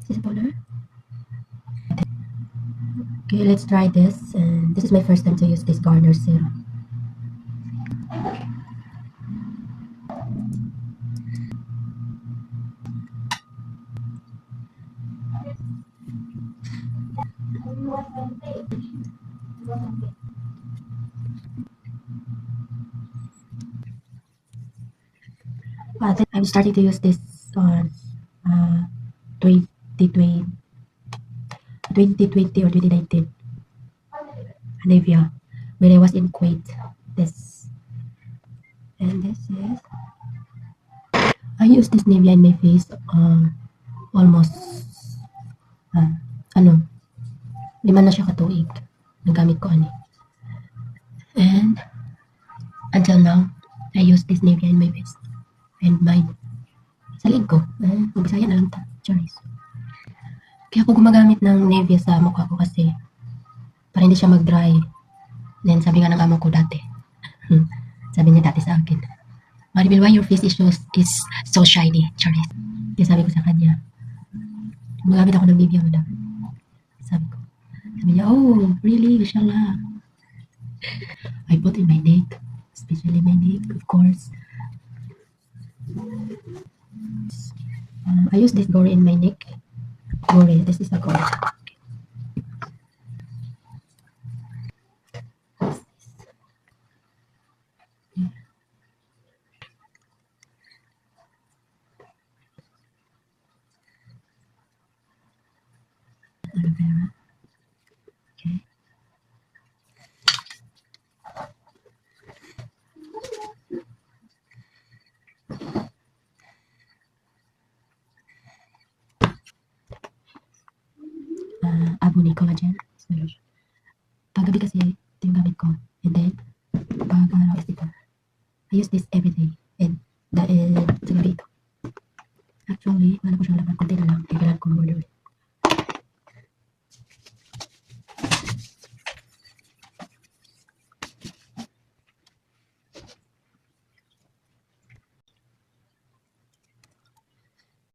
this powder? Okay, let's try this. And this is my first time to use this Garnier serum. I'm starting to use this on 2020, 2020 or 2019 Nivea when I was in Kuwait. This and this is I use this Nivea in my face almost ano 5 na siya katuig nagamit ko ani. And until now I use this Nivea in my face and mine sa leg ko. Magbisaya na lang ta. Charis. Kaya ako gumagamit ng Nivea sa mukha ko kasi para hindi siya mag-dry. Then sabi nga ng amo ko dati. Sabi niya dati sa akin, Maribel, why your face is so shiny? Charis. Kaya sabi ko sa kanya, gumagamit ako ng Nivea madam. Sabi niya, oh, really? Inshallah. I put in my neck, especially my neck, of course. I use this Gore in my neck. Gore, this is a Gore. Aloe vera. Okay. Abuni collagen. Paggabi kasi ito yung gamit ko. And then, pag araw is ito. I use this every day. And dahil sa gabi ito. Actually, wala ko siyang laman. Kunti na lang. Kailangan ko more ulit.